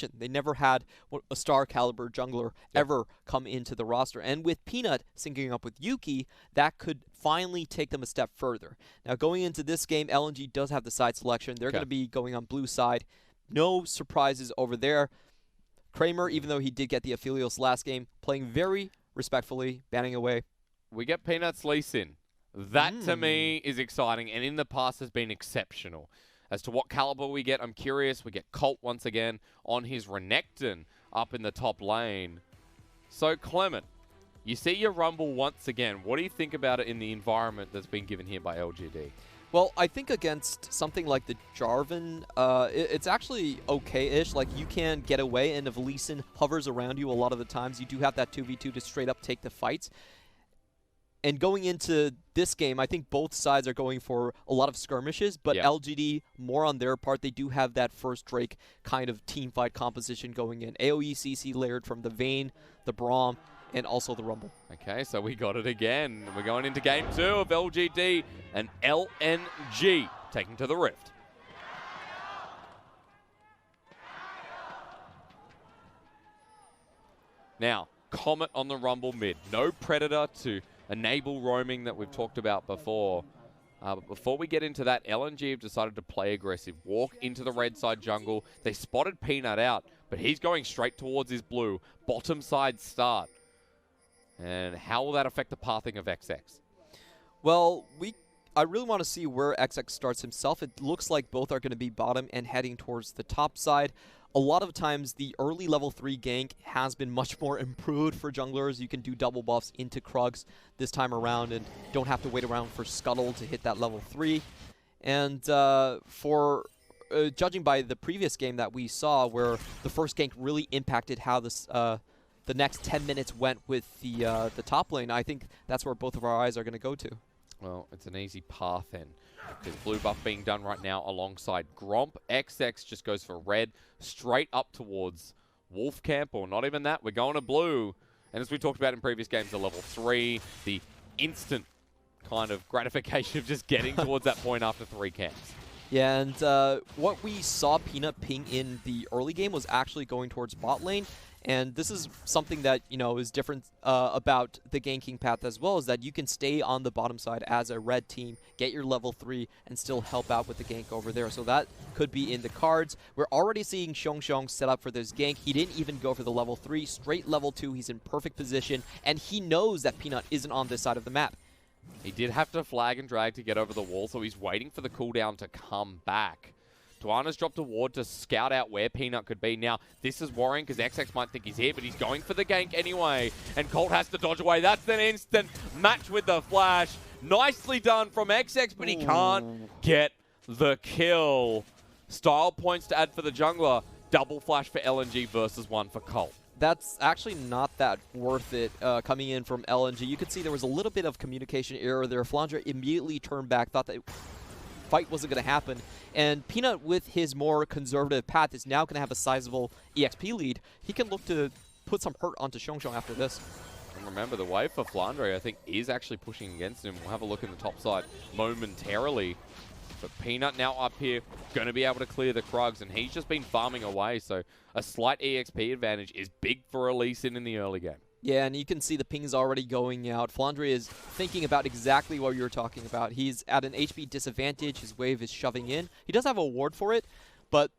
competition. They never had a star caliber jungler ever come into the roster. And with Peanut syncing up with Yuki, that could finally take them a step further. Now going into this game, LNG does have the side selection. They're going to be going on blue side. No surprises over there. Kramer, even though he did get the Aphelios last game, playing very respectfully, banning away. We get Peanut's Lee Sin. That, to me, is exciting, and in the past has been exceptional. As to what caliber we get, I'm curious. We get Colt once again on his Renekton up in the top lane. So, Clement, you see your Rumble once again. What do you think about it in the environment that's been given here by LGD? Well, I think against something like the Jarvan, it's actually okay-ish. Like, you can get away, and if Lee Sin hovers around you a lot of the times, you do have that 2v2 to straight up take the fights. And going into this game, I think both sides are going for a lot of skirmishes, but LGD, more on their part, they do have that first Drake kind of team fight composition going in. AoE CC layered from the Vayne, the Braum, and also the Rumble. Okay, so we got it again. We're going into game 2 of LGD and LNG taking to the Rift. Now, Comet on the Rumble mid. No Predator to enable roaming that we've talked about before. But before we get into that, LNG have decided to play aggressive. Walk into the red side jungle. They spotted Peanut out, but he's going straight towards his blue. Bottom side start. And how will that affect the pathing of XX? Well, I really want to see where XX starts himself. It looks like both are going to be bottom and heading towards the top side. A lot of times, the early level 3 gank has been much more improved for junglers. You can do double buffs into Krugs this time around and don't have to wait around for Scuttle to hit that level 3. And judging by the previous game that we saw, where the first gank really impacted how this the next 10 minutes went with the top lane, I think that's where both of our eyes are going to go to. Well, it's an easy path then. There's blue buff being done right now alongside Gromp. XX just goes for red, straight up towards Wolf Camp, or not even that. We're going to blue. And as we talked about in previous games, the level 3, the instant kind of gratification of just getting towards that point after 3 camps. Yeah, and what we saw Peanut ping in the early game was actually going towards bot lane. And this is something that, you know, is different about the ganking path as well, is that you can stay on the bottom side as a red team, get your level 3, and still help out with the gank over there. So that could be in the cards. We're already seeing Xiong set up for this gank. He didn't even go for the level 3, straight level 2. He's in perfect position, and he knows that Peanut isn't on this side of the map. He did have to flag and drag to get over the wall, so he's waiting for the cooldown to come back. Tuana's dropped a ward to scout out where Peanut could be. Now, this is worrying because XX might think he's here, but he's going for the gank anyway. And Colt has to dodge away. That's an instant match with the flash. Nicely done from XX, but he can't get the kill. Style points to add for the jungler. Double flash for LNG versus 1 for Colt. That's actually not that worth it coming in from LNG. You could see there was a little bit of communication error there. Flandre immediately turned back, thought that fight wasn't going to happen. And Peanut, with his more conservative path, is now going to have a sizable EXP lead. He can look to put some hurt onto Xiong after this. And remember, the wave for Flandre, I think, is actually pushing against him. We'll have a look in the top side momentarily. But Peanut now up here, going to be able to clear the Krugs, and he's just been farming away. So a slight EXP advantage is big for a Lee Sin in the early game. Yeah, and you can see the pings already going out. Flandre is thinking about exactly what you were talking about. He's at an HP disadvantage. His wave is shoving in. He does have a ward for it, but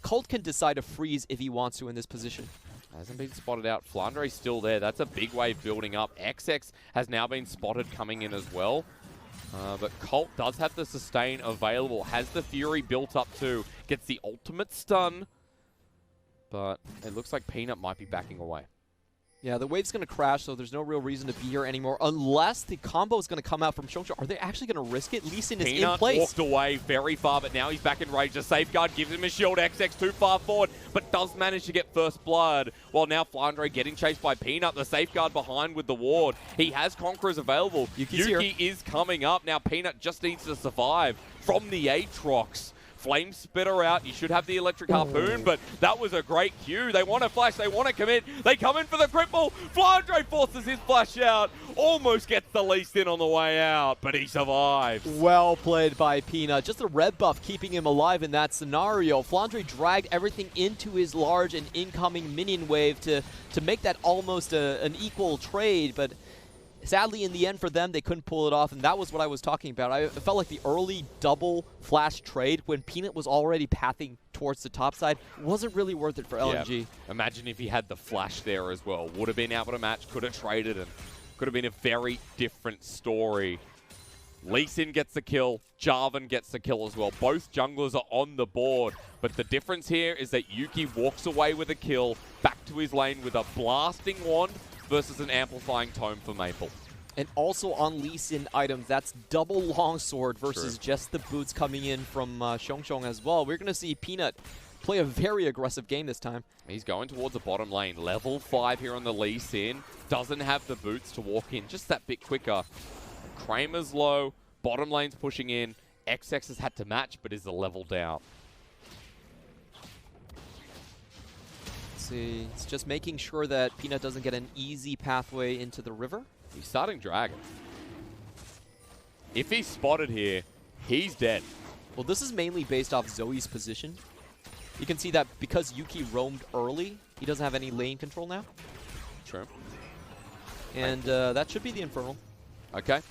Colt can decide to freeze if he wants to in this position. Hasn't been spotted out. Flandre's still there. That's a big wave building up. XX has now been spotted coming in as well. But Colt does have the sustain available. Has the Fury built up too. Gets the ultimate stun. But it looks like Peanut might be backing away. Yeah, the wave's going to crash, so there's no real reason to be here anymore, unless the combo is going to come out from Xiong. Are they actually going to risk it? Lee Sin is in place. Peanut walked away very far, but now he's back in range. The safeguard gives him a shield. XX too far forward, but does manage to get first blood. While now Flandre getting chased by Peanut. The safeguard behind with the ward. He has Conquerors available. Yuki is coming up. Now Peanut just needs to survive from the Aatrox. Flame Spitter out. You should have the Electric Harpoon, but that was a great cue. They want to flash. They want to commit. They come in for the cripple. Flandre forces his flash out. Almost gets the least in on the way out, but he survives. Well played by Peanut. Just the red buff keeping him alive in that scenario. Flandre dragged everything into his large and incoming minion wave to make that almost an equal trade, but sadly, in the end for them, they couldn't pull it off, and that was what I was talking about. I felt like the early double flash trade when Peanut was already pathing towards the top side wasn't really worth it for LNG. Yeah. Imagine if he had the flash there as well. Would have been able to match, could have traded, and could have been a very different story. Lee Sin gets the kill, Jarvan gets the kill as well. Both junglers are on the board, but the difference here is that Yuki walks away with a kill, back to his lane with a blasting wand, versus an amplifying tome for Maple. And also on Lee Sin items, that's double longsword versus just the boots coming in from Xiong as well. We're going to see Peanut play a very aggressive game this time. He's going towards the bottom lane. Level 5 here on the Lee Sin. Doesn't have the boots to walk in just that bit quicker. Kramer's low. Bottom lane's pushing in. XX has had to match, but is a level down. See, it's just making sure that Peanut doesn't get an easy pathway into the river. He's starting Dragon. If he's spotted here, he's dead. Well, this is mainly based off Zoe's position. You can see that because Yuki roamed early, he doesn't have any lane control now. True. And that should be the Infernal. Okay.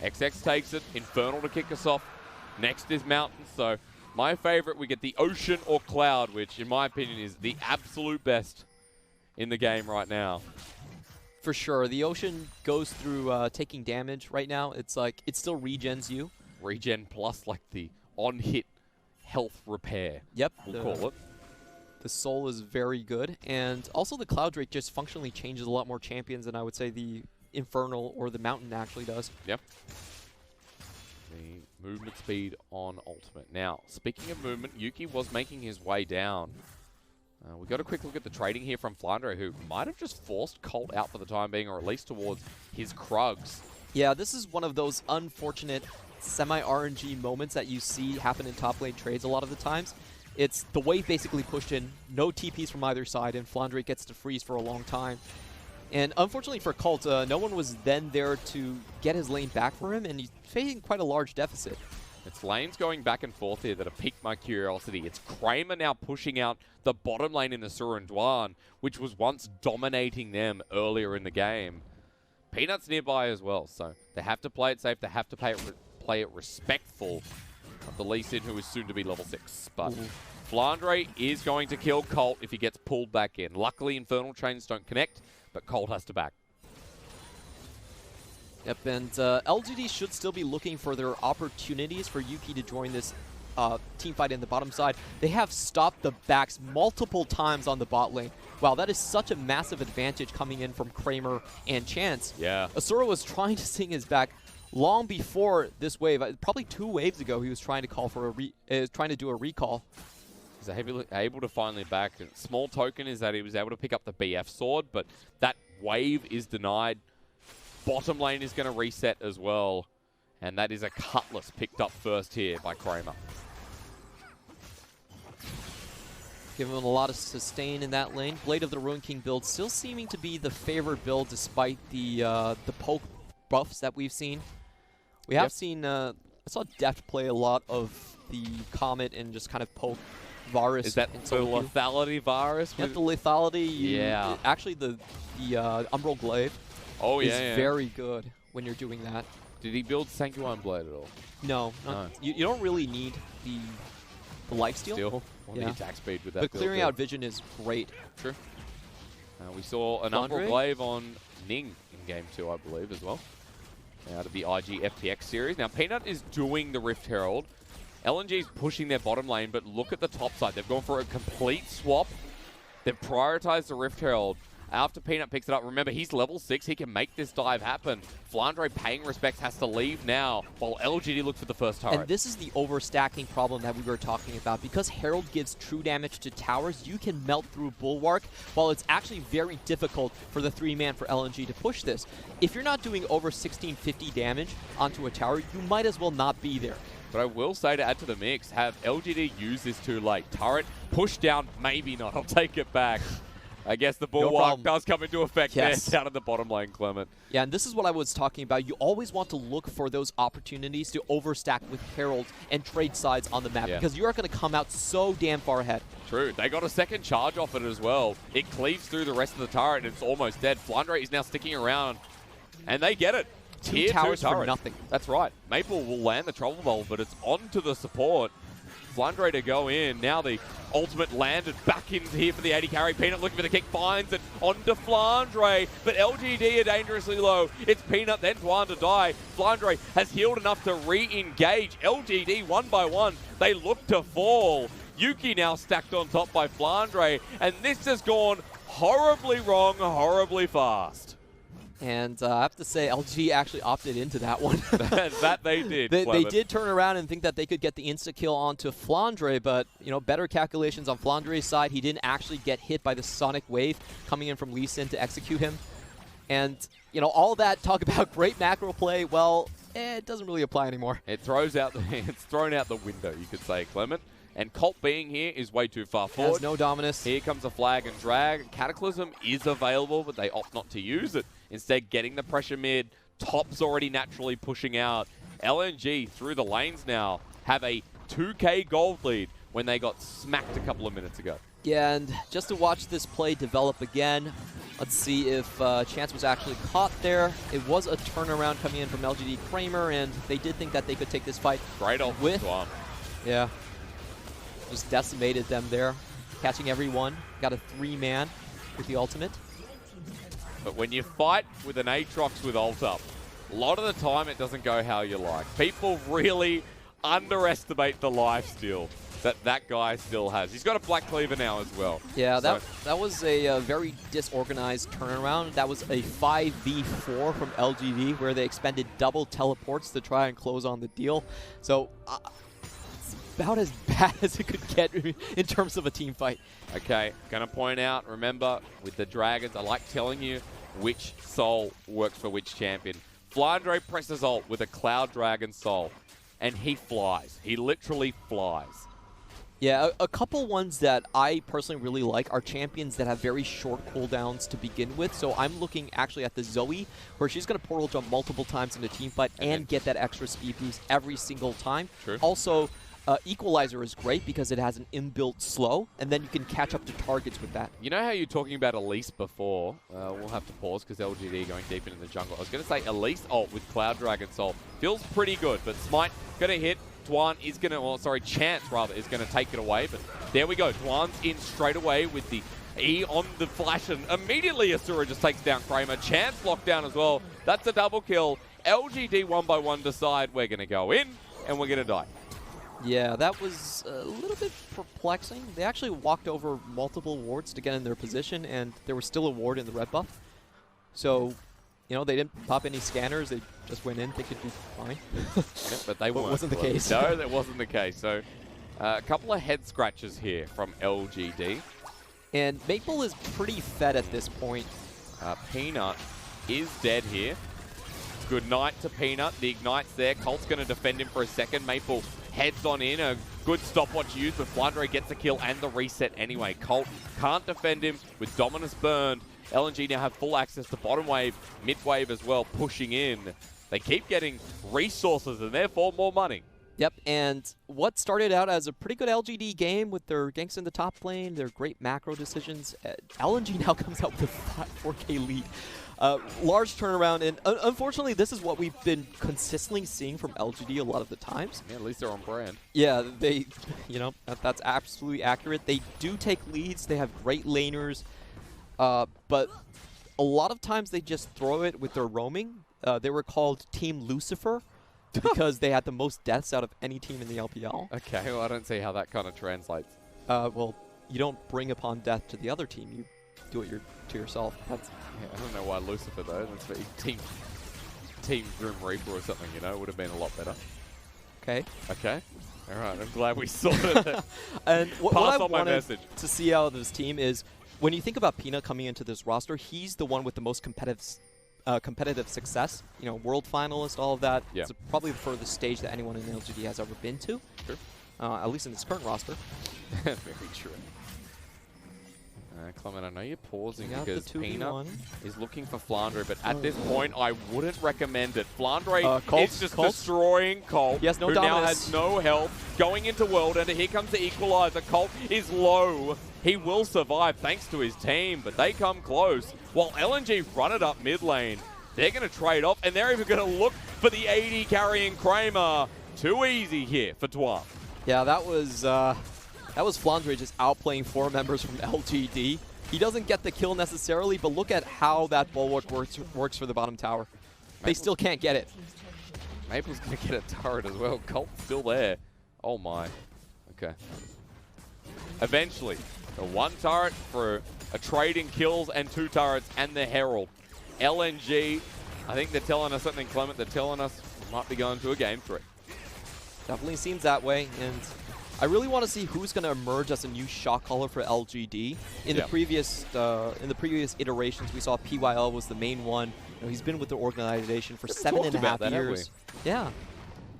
XX takes it. Infernal to kick us off. Next is Mountain, so my favorite, we get the Ocean or Cloud, which in my opinion is the absolute best in the game right now. For sure. The Ocean goes through taking damage right now. It's like, it still regens you. Regen plus like the on-hit health repair. Yep. We'll call it. The Soul is very good. And also the Cloud Drake just functionally changes a lot more champions than I would say the Infernal or the Mountain actually does. Yep. The movement speed on ultimate. Now, speaking of movement, Yuki was making his way down. We got a quick look at the trading here from Flandre, who might have just forced Colt out for the time being, or at least towards his Krugs. Yeah, this is one of those unfortunate semi-RNG moments that you see happen in top lane trades a lot of the times. It's the wave basically pushed in, no TPs from either side, and Flandre gets to freeze for a long time. And unfortunately for Colt, no one was then there to get his lane back for him, and he's facing quite a large deficit. It's lanes going back and forth here that have piqued my curiosity. It's Kramer now pushing out the bottom lane in the Surundwan, which was once dominating them earlier in the game. Peanut's nearby as well, so they have to play it safe. They have to play it respectful of the Lee Sin, who is soon to be level 6. But Flandre is going to kill Colt if he gets pulled back in. Luckily, Infernal Chains don't connect, but Colt has to back. Yep, and LGD should still be looking for their opportunities for Yuki to join this team fight in the bottom side. They have stopped the backs multiple times on the bot lane. Wow, that is such a massive advantage coming in from Kramer and Chance. Yeah. Asura was trying to sing his back long before this wave. Probably 2 waves ago, he was trying to call for trying to do a recall. He's able to finally back. Small token is that he was able to pick up the BF sword, but that wave is denied. Bottom lane is going to reset as well. And that is a Cutlass picked up first here by Kramer. Giving him a lot of sustain in that lane. Blade of the Ruin King build still seeming to be the favored build despite the poke buffs that we've seen. We have seen, I saw Deft play a lot of the Comet and just kind of poke Varus. Is that the lethality Varus? Yeah, the lethality. Yeah. Actually, the Umbral Glaive is very good when you're doing that. Did he build Sanguine Blade at all? No. You don't really need the lifesteal. The attack speed with that. But clearing out vision is great. True. We saw an Umbral Glaive on Ning in Game 2, I believe, as well. Out of the IG FPX series. Now, Peanut is doing the Rift Herald. LNG is pushing their bottom lane, but look at the top side. They've gone for a complete swap. They've prioritized the Rift Herald. After Peanut picks it up, remember, he's level 6. He can make this dive happen. Flandre, paying respects, has to leave now, while LGD looks for the first turret. And this is the overstacking problem that we were talking about. Because Herald gives true damage to towers, you can melt through Bulwark, while it's actually very difficult for the 3-man for LNG to push this. If you're not doing over 1650 damage onto a tower, you might as well not be there. But I will say, to add to the mix, have LGD use this too late. Turret, push down, maybe not. I'll take it back. I guess the bulwark does come into effect there down in the bottom lane, Clement. Yeah, and this is what I was talking about. You always want to look for those opportunities to overstack with Herald and trade sides on the map because you are going to come out so damn far ahead. True. They got a second charge off it as well. It cleaves through the rest of the turret and it's almost dead. Flandre is now sticking around, and they get it. Two towers for nothing. That's right. Maple will land the trouble ball, but it's onto the support. Flandre to go in. Now the ultimate landed back in here for the 80 carry. Peanut looking for the kick, finds it onto Flandre, but LGD are dangerously low. It's Peanut, then Dwan to die. Flandre has healed enough to re-engage. LGD one by one. They look to fall. Yuki now stacked on top by Flandre, and this has gone horribly wrong, horribly fast. And I have to say, LG actually opted into that one. that they did. They did turn around and think that they could get the insta-kill onto Flandre, but, you know, better calculations on Flandre's side. He didn't actually get hit by the Sonic Wave coming in from Lee Sin to execute him. And, you know, all that talk about great macro play, well, it doesn't really apply anymore. It's thrown out the window, you could say, Clement. And Colt being here is way too far forward. Has no Dominus. Here comes a flag and drag. Cataclysm is available, but they opt not to use it. Instead, getting the pressure mid. Top's already naturally pushing out. LNG through the lanes now have a 2K gold lead when they got smacked a couple of minutes ago. Yeah, and just to watch this play develop again, let's see if Chance was actually caught there. It was a turnaround coming in from LGD Kramer, and they did think that they could take this fight. Great off with. Yeah. Just decimated them there, catching everyone. Got a 3-man with the ultimate. But when you fight with an Aatrox with ult up, a lot of the time it doesn't go how you like. People really underestimate the lifesteal that guy still has. He's got a Black Cleaver now as well. Yeah, that was a very disorganized turnaround. That was a 5v4 from LGD where they expended double teleports to try and close on the deal. So about as bad as it could get in terms of a team fight. Okay, gonna point out, remember, with the Dragons, I like telling you which soul works for which champion. Flandre presses ult with a Cloud Dragon soul, and he flies. He literally flies. Yeah, a couple ones that I personally really like are champions that have very short cooldowns to begin with. So I'm looking actually at the Zoe, where she's going to portal jump multiple times in a team fight and get that extra speed boost every single time. True. Also, Equalizer is great because it has an inbuilt slow, and then you can catch up to targets with that. You know how you were talking about Elise before? We'll have to pause because LGD going deep into the jungle. I was going to say Elise ult with Cloud Dragon Soul feels pretty good, but Smite going to hit. Dwan is going to, Chance rather, is going to take it away, but there we go. Dwan's in straight away with the E on the flash, and immediately Asura just takes down Kramer. Chance locked down as well. That's a double kill. LGD one by one decide we're going to go in, and we're going to die. Yeah, that was a little bit perplexing. They actually walked over multiple wards to get in their position, and there was still a ward in the red buff. So, you know, they didn't pop any scanners. They just went in, thinking it'd be fine. Yeah, but they weren't. Wasn't the case. No, that wasn't the case. So, a couple of head scratches here from LGD. And Maple is pretty fed at this point. Peanut is dead here. Good night to Peanut. The Ignite's there. Colt's going to defend him for a second. Maple heads on in. A good stopwatch used, but Flandre gets the kill and the reset anyway. Colt can't defend him with Dominus burned. LNG now have full access to bottom wave, mid wave as well, pushing in. They keep getting resources and therefore more money. Yep, and what started out as a pretty good LGD game with their ganks in the top lane, their great macro decisions, LNG now comes out with a 4K lead. Large turnaround, and unfortunately, this is what we've been consistently seeing from LGD a lot of the times. Yeah, at least they're on brand. Yeah, they, you know, that's absolutely accurate. They do take leads. They have great laners, but a lot of times they just throw it with their roaming. They were called Team Lucifer because they had the most deaths out of any team in the LPL. Okay, well, I don't see how that kind of translates. Well, you don't bring upon death to the other team. You do it to yourself. That's I don't know why Lucifer, though. That's for Team Grim Reaper or something, you know. Would have been a lot better. Okay. Okay. All right. I'm glad we sorted it. And what I wanted message to see out of this team is when you think about Peanut coming into this roster, he's the one with the most competitive competitive success. You know, world finalist, all of that. Yeah. It's probably the furthest stage that anyone in LGD has ever been to. Sure. At least in this current roster. Very true. Clement, I know you're pausing because Peanut is looking for Flandre, but at this point, I wouldn't recommend it. Flandre is just destroying Colt, he has no who dominance. now has no health. Going into World Ender, here comes the equalizer. Colt is low. He will survive thanks to his team, but they come close. While LNG run it up mid lane, they're going to trade off, and they're even going to look for the 80 carrying Kramer. Too easy here for Dwan. Yeah, that was Flandre just outplaying 4 members from LGD. He doesn't get the kill necessarily, but look at how that bulwark works for the bottom tower. They still can't get it. Maple's going to get a turret as well. Colt's still there. Oh my. Okay. Eventually, the 1 turret for a trade in kills and 2 turrets and the Herald. LNG, I think they're telling us something, Clement. They're telling us we might be going to a game 3. Definitely seems that way, and I really want to see who's going to emerge as a new shot caller for LGD. In the previous iterations, we saw PYL was the main one. You know, he's been with the organization for 7.5 years. Yeah,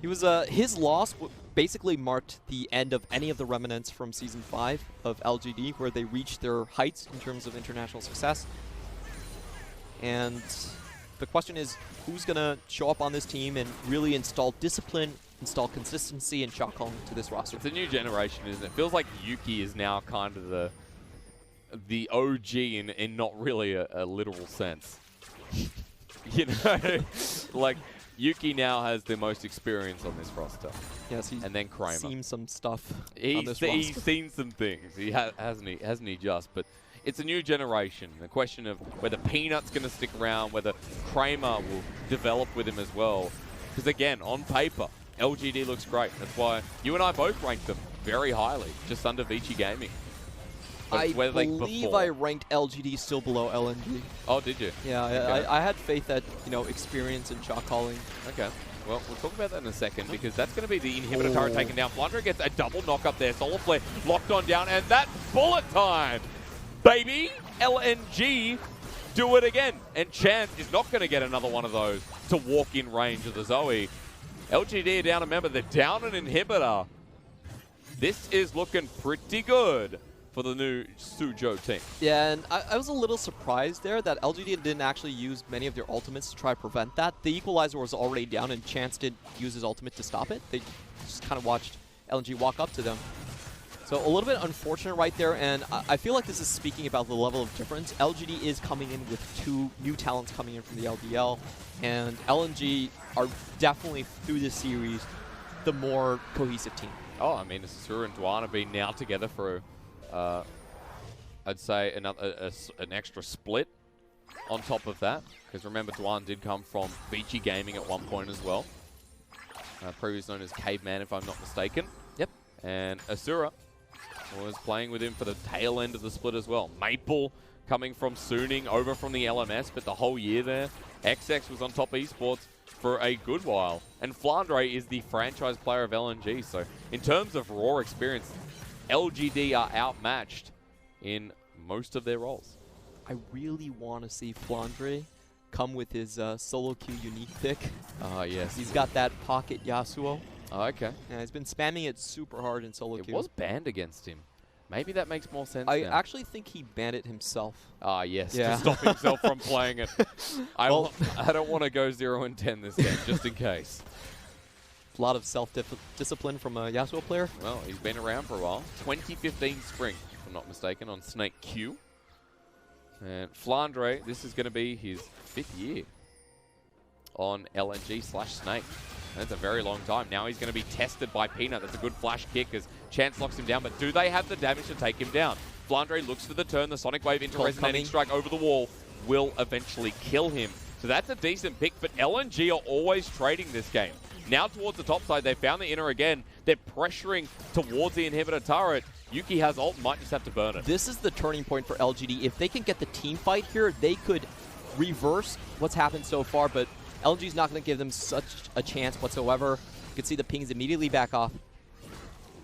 he was his loss basically marked the end of any of the remnants from Season 5 of LGD, where they reached their heights in terms of international success. And the question is, who's going to show up on this team and really install discipline, install consistency and shot calling to this roster? It's a new generation, isn't it? It feels like Yuki is now kind of the OG in not really a literal sense. You know? Like, Yuki now has the most experience on this roster. Yes, he's and then Kramer. seen some stuff He's on this roster. seen some things. He hasn't he just? But it's a new generation. The question of whether Peanut's going to stick around, whether Kramer will develop with him as well. Because again, on paper, LGD looks great. That's why you and I both ranked them very highly, just under Vici Gaming. I believe I ranked LGD still below LNG. Oh, did you? Yeah, okay. I had faith that, you know, experience and shot calling. Okay. Well, we'll talk about that in a second, because that's going to be the inhibitor turret taken down. Flandre gets a double knock up there. Solar Flare locked on down, and that's bullet time, baby! LNG do it again. And Chance is not going to get another one of those to walk in range of the Zoe. LGD are down a member. They're down an inhibitor. This is looking pretty good for the new Suzhou team. Yeah, and I was a little surprised there that LGD didn't actually use many of their ultimates to try to prevent that. The equalizer was already down, and Chance didn't use his ultimate to stop it. They just kind of watched LNG walk up to them. So a little bit unfortunate right there, and I feel like this is speaking about the level of difference. LGD is coming in with 2 new talents coming in from the LDL, and LNG are definitely, through this series, the more cohesive team. Oh, I mean, Asura and Dwan have been now together for I'd say an extra split on top of that, because remember, Dwan did come from Vici Gaming at one point as well, previously known as Caveman, if I'm not mistaken. Yep. And Asura was playing with him for the tail end of the split as well. Maple coming from Suning over from the LMS, but the whole year there, XX was on top Esports for a good while. And Flandre is the franchise player of LNG, so in terms of raw experience, LGD are outmatched in most of their roles. I really want to see Flandre come with his solo queue unique pick. Yes. He's got that pocket Yasuo. Oh, okay. Yeah, he's been spamming it super hard in solo queue. It was banned against him. Maybe that makes more sense I now. actually think he banned it himself. Yes, yeah. to stop himself from playing it. I don't want to go 0-10 this game, just in case. A lot of self-discipline from a Yasuo player. Well, he's been around for a while. 2015 Spring, if I'm not mistaken, on Snake Q. And Flandre, this is going to be his 5th year on LNG/Snake. That's a very long time. Now he's going to be tested by Peanut. That's a good flash kick as Chance locks him down. But do they have the damage to take him down? Flandre looks for the turn. The Sonic Wave into Resonating Strike over the wall will eventually kill him. So that's a decent pick. But LNG are always trading this game. Now towards the top side, they found the inner again. They're pressuring towards the inhibitor turret. Yuki has ult, might just have to burn it. This is the turning point for LGD. If they can get the team fight here, they could reverse what's happened so far, but LG's not going to give them such a chance whatsoever. You can see the pings immediately back off.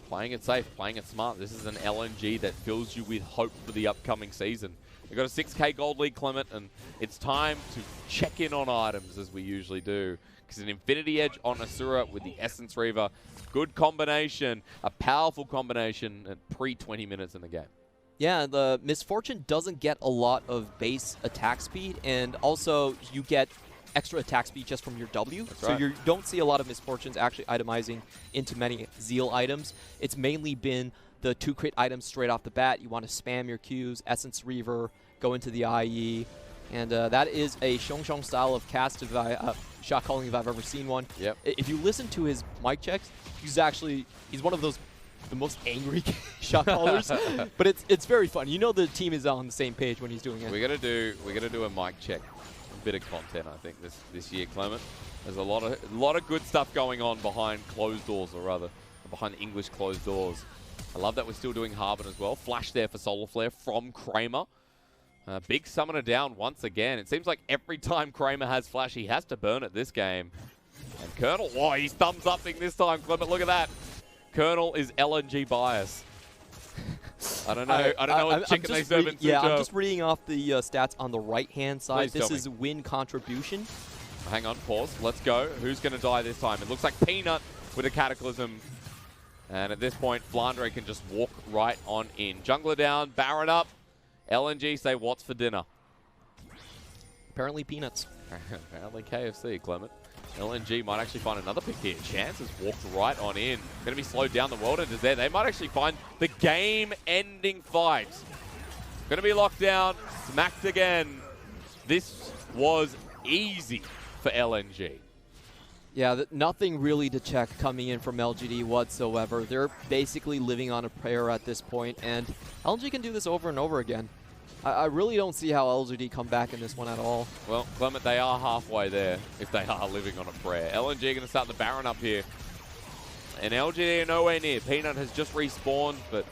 Playing it safe, playing it smart. This is an LNG that fills you with hope for the upcoming season. We've got a 6K gold league, Clement, and it's time to check in on items as we usually do. Because an Infinity Edge on Asura with the Essence Reaver, good combination, a powerful combination at pre-20 minutes in the game. Yeah, the Misfortune doesn't get a lot of base attack speed, and also you get extra attack speed just from your W. That's so right. You don't see a lot of Misfortunes actually itemizing into many Zeal items. It's mainly been the 2 crit items straight off the bat. You want to spam your Qs, Essence Reaver, go into the IE, and that is a Xiong style of cast shot calling if I've ever seen one. Yep. If you listen to his mic checks, he's one of the most angry shot callers, but it's very fun. You know the team is on the same page when he's doing it. We gotta do a mic check, a bit of content I think this year, Clement. There's a lot of good stuff going on behind closed doors, or rather behind the English closed doors. I love that we're still doing Harbin as well. Flash there for Solar Flare from Kramer. Big summoner down once again. It seems like every time Kramer has Flash, he has to burn it this game. And Colonel, oh, he's thumbs upping this time, Clement. Look at that. Colonel is LNG bias. I don't know what chicken they serve in Suzhou. Yeah, I'm just reading off the stats on the right-hand side. Please this is win contribution. Hang on, pause. Let's go. Who's going to die this time? It looks like Peanut with a Cataclysm. And at this point, Flandre can just walk right on in. Jungler down, Baron up. LNG say, what's for dinner? Apparently peanuts. Apparently KFC, Clement. LNG might actually find another pick here. Chance has walked right on in. Going to be slowed down. The World Enders there. They might actually find the game-ending fight. Going to be locked down. Smacked again. This was easy for LNG. Yeah, nothing really to check coming in from LGD whatsoever. They're basically living on a prayer at this point, and LNG can do this over and over again. I really don't see how LGD come back in this one at all. Well, Clement, they are halfway there if they are living on a prayer. LNG going to start the Baron up here. And LGD are nowhere near. Peanut has just respawned, but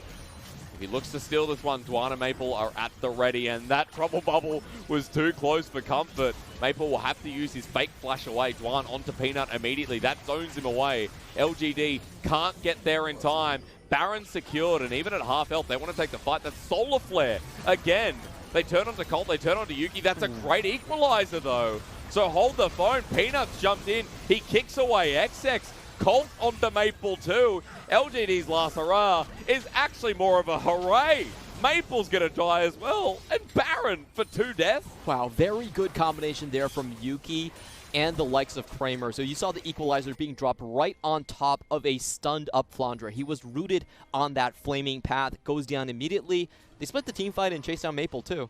if he looks to steal this one, Dwan and Maple are at the ready, and that Trouble Bubble was too close for comfort. Maple will have to use his fake flash away. Dwan onto Peanut immediately. That zones him away. LGD can't get there in time. Baron secured, and even at half health, they want to take the fight. That's Solar Flare again. They turn onto Colt, they turn onto Yuki. That's a great equalizer, though. So hold the phone. Peanuts jumped in. He kicks away XX. Colt onto Maple too. LGD's last hurrah is actually more of a hooray. Maple's going to die as well. And Baron for 2 deaths. Wow, very good combination there from Yuki and the likes of Kramer. So you saw the equalizer being dropped right on top of a stunned up Flandre. He was rooted on that flaming path, goes down immediately. They split the team fight and chased down Maple too.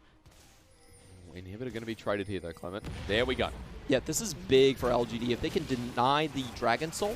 Inhibitor going to be traded here though, Clement. There we go. Yeah, this is big for LGD. If they can deny the Dragon Soul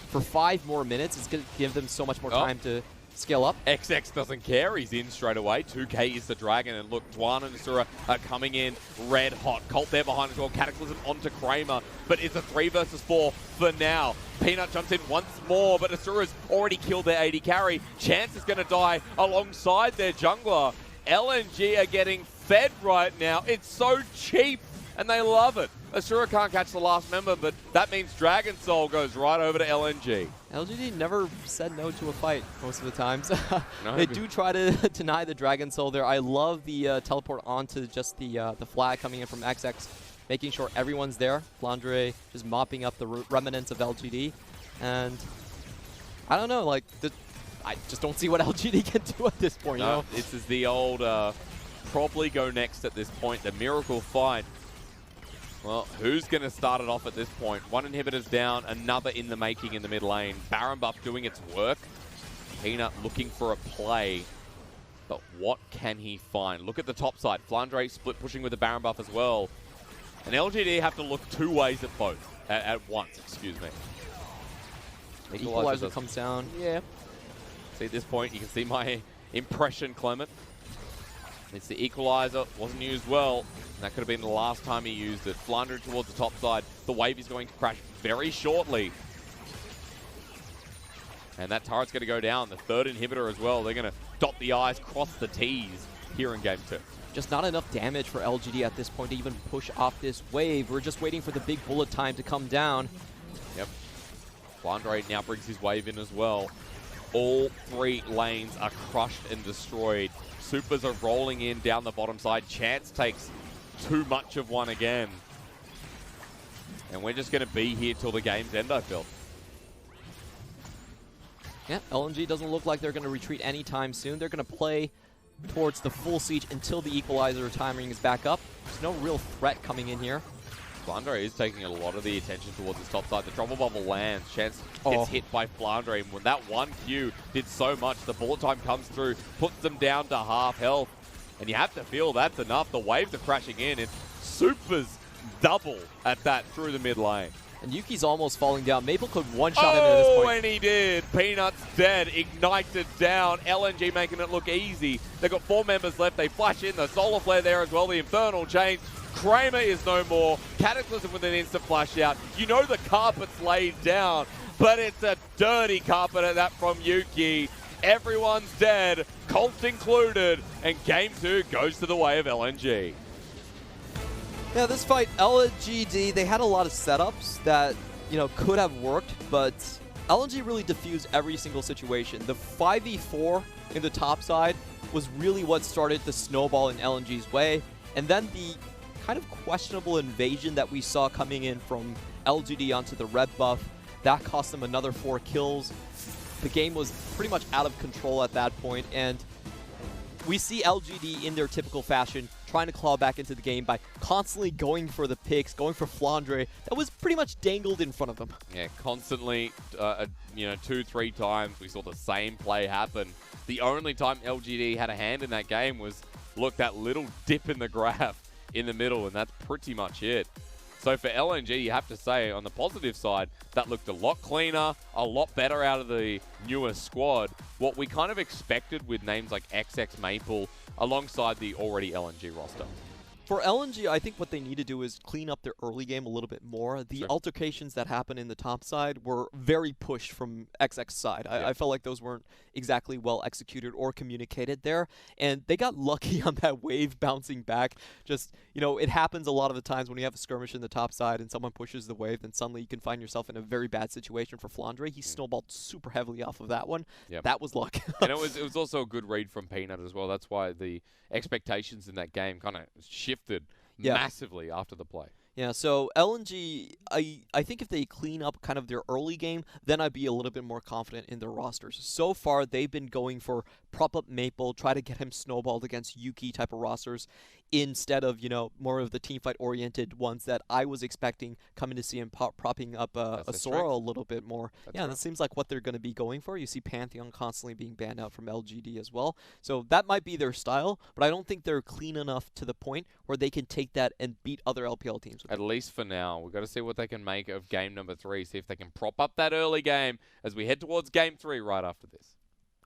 for 5 more minutes, it's going to give them so much more time to scale up. XX doesn't care. He's in straight away. 2K is the Dragon. And look, Dwan and Asura are coming in red hot. Colt there behind as well. Cataclysm onto Kramer. But it's a 3 versus 4 for now. Peanut jumps in once more, but Asura's already killed their AD carry. Chance is going to die alongside their jungler. LNG are getting fed right now. It's so cheap, and they love it. Asura can't catch the last member, but that means Dragon Soul goes right over to LNG. LGD never said no to a fight most of the times. No, they do try to deny the Dragon Soul there. I love the teleport onto just the flag coming in from XX, making sure everyone's there. Flandre just mopping up the remnants of LGD. And I don't know, like, I just don't see what LGD can do at this point. No, you know? This is the old probably go next at this point, the miracle fight. Well, who's going to start it off at this point? 1 inhibitor's down, another in the making in the mid lane. Baron buff doing its work. Peanut looking for a play. But what can he find? Look at the top side. Flandre split pushing with the Baron buff as well. And LGD have to look 2 ways at both. At once, excuse me. Equalizer comes down. Yeah. See, at this point, you can see my impression, Clement. It's the equalizer. Wasn't used well. That could have been the last time he used it. Flandre towards the top side. The wave is going to crash very shortly. And that turret's going to go down. The 3rd inhibitor as well. They're going to dot the I's, cross the T's here in game 2. Just not enough damage for LGD at this point to even push off this wave. We're just waiting for the big bullet time to come down. Yep. Flandre now brings his wave in as well. All 3 lanes are crushed and destroyed. Supers are rolling in down the bottom side. Chance takes too much of one again. And we're just going to be here till the game's end, I feel. Yeah, LNG doesn't look like they're going to retreat anytime soon. They're going to play towards the full siege until the equalizer timing is back up. There's no real threat coming in here. Flandre is taking a lot of the attention towards his top side. The trouble bubble lands. Chance gets hit by Flandre. And when that 1Q did so much, the bullet time comes through, puts them down to half health. And you have to feel that's enough. The waves are crashing in. And Supers double at that through the mid lane. And Yuki's almost falling down. Maple could one-shot him at this point. Oh, and he did. Peanut's dead. Ignited down. LNG making it look easy. They've got 4 members left. They flash in. The Solar Flare there as well. The Infernal Change. Kramer is no more. Cataclysm with an instant flash out. You know the carpet's laid down, but it's a dirty carpet at that from Yuki. Everyone's dead, Colt included, and game 2 goes to the way of LNG. Yeah, this fight, LGD, they had a lot of setups that, you know, could have worked, but LNG really diffused every single situation. The 5v4 in the top side was really what started the snowball in LNG's way, and then the kind of questionable invasion that we saw coming in from LGD onto the red buff, that cost them another 4 kills. The game was pretty much out of control at that point, and we see LGD in their typical fashion trying to claw back into the game by constantly going for the picks, going for Flandre. That was pretty much dangled in front of them. Yeah, constantly, 2-3 times we saw the same play happen. The only time LGD had a hand in that game was, look, that little dip in the graph in the middle, and that's pretty much it. So for LNG, you have to say, on the positive side, that looked a lot cleaner, a lot better out of the newer squad. What we kind of expected with names like XX Maple alongside the already LNG roster. For LNG, I think what they need to do is clean up their early game a little bit more. The altercations that happened in the top side were very pushed from XX side. I felt like those weren't exactly well executed or communicated there. And they got lucky on that wave bouncing back. Just, you know, it happens a lot of the times when you have a skirmish in the top side and someone pushes the wave, then suddenly you can find yourself in a very bad situation for Flandre. He snowballed super heavily off of that one. Yep. That was luck. And it was also a good read from Peanut as well. That's why the expectations in that game kind of shifted massively after the play. Yeah, so LNG, I think if they clean up kind of their early game, then I'd be a little bit more confident in their rosters. So far, they've been going for prop up Maple, try to get him snowballed against Yuki type of rosters instead of, you know, more of the teamfight-oriented ones that I was expecting coming to see him propping up a Sora a little bit more. That seems like what they're going to be going for. You see Pantheon constantly being banned out from LGD as well. So that might be their style, but I don't think they're clean enough to the point where they can take that and beat other LPL teams. At least for now. We've got to see what they can make of game number 3, see if they can prop up that early game as we head towards game 3 right after this.